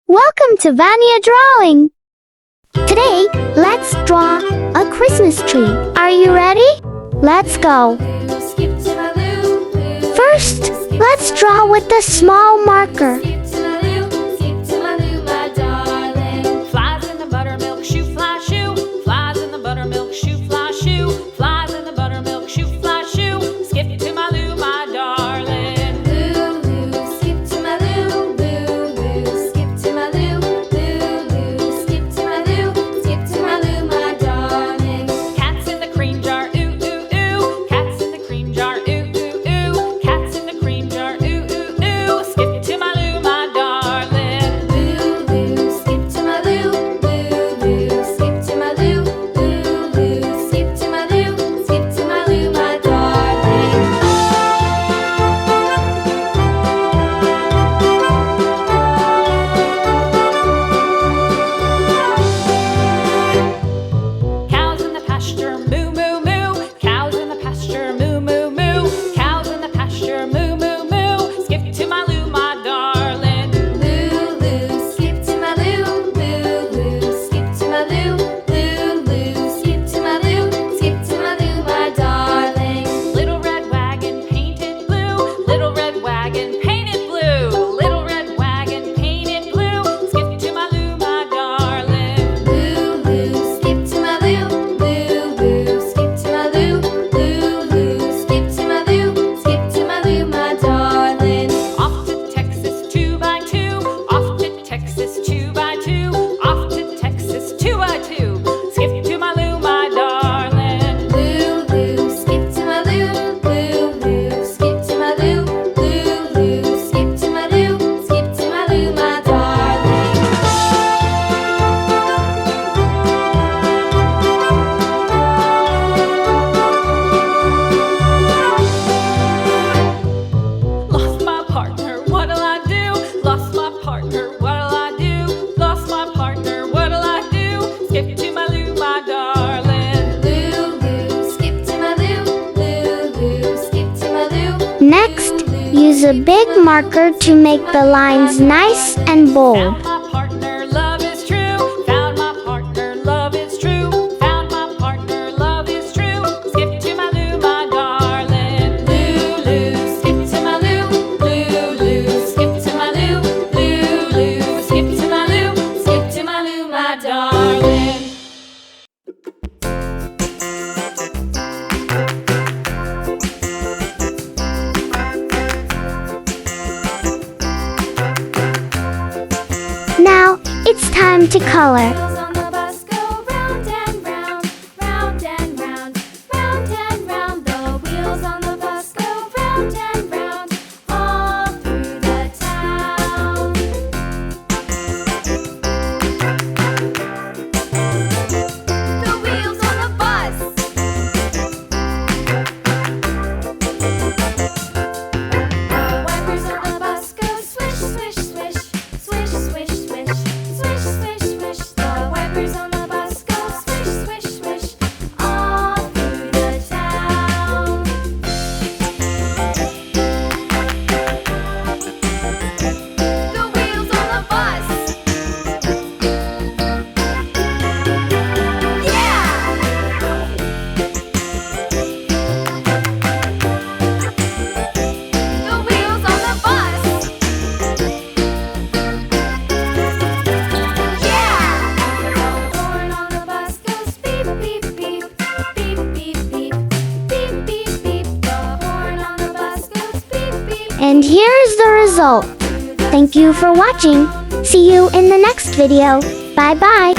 Welcome to Vania Drawing! Today, let's draw a Christmas tree. Are you ready? Let's go! First, let's draw with a small marker. Flies in the buttermilk shoe, fly shoe. Flies in the buttermilk shoe, fly shoe. Flies in the buttermilk shoe, fly shoe. Skip to my Lou, my darling. Lou, Lou, skip to my Lou. Lou, Lou, skip to my Lou. Lou, Lou, skip to my Lou. Skip to my Lou, my darling. Cats in the cream jar, ooh, ooh, ooh. Cats in the cream jar, ooh, ooh, ooh. Cats in the cream jar, ooh, ooh, ooh. Skip to my Lou, my darling. Lou, Lou, skip to my Lou. Lou, Lou, skip to my Lou. Lou, Lou, skip to my Lou. Skip to my Lou, my darling. Cows in the pasture, moo, moo, moo. Cows in the pasture, moo, moo, moo. Cows in the pasture, moo, moo, moo. Skip to my Lou, my darling. Lou, Lou, skip to my Lou. Lou, Lou, skip to my Lou. Lou, Lou, skip to my Lou. Skip to my Lou, my darling. Little red wagon painted blue. Little red wagon painted blue. Little red wagon painted blue. Skip to my Lou, my darling. Lou, Lou, skip to my Lou. Lou, Lou, skip to my Lou. Lou, Lou, skip to my Lou. Skip to my Lou, my darling. Off to Texas 2x2. Off to Texas 2x2. Off to Texas 2x2. Skip to my Lou, my darling. Lou, Lou, skip to my Lou. Lou, Lou, skip to my Lou. Lou, Lou, skip to my Lou. Skip to my Lou, my darling. Lost my partner, what'll I do? Lost my partner, what'll I do? Lost my partner, what'll I do? Skip to my Lou, my darling. Lou, Lou, skip to my Lou. Lou, Lou, skip to my Lou. Next, use a big marker to make the lines nice and bold. Found my partner, love is true. Found my partner, love is true. Found my partner, love is true. Skip to my Lou, my darling. Lou, Lou, skip to my Lou. Lou, Lou, skip to my Lou. Lou, Lou, skip to my Lou. Skip to my Lou, my darling. Now, it's time to color. Wheels on the bus go round and round, round and round, round and round. The wheels on the bus go round and round, all through the town. The wheels on the bus. The wipers on the bus go swish, swish, swish, swish, swish, swish, swish, swish, swish. The wipers on the bus go swish, swish, swish, all through the town. The wheels on the bus. Yeah! The wheels on the bus. Yeah! The horn on the bus goes beep, beep, beep, beep, beep, beep, beep, beep, beep. The horn on the bus goes beep, beep. And here's the result. Thank you for watching. See you in the next video. Bye bye.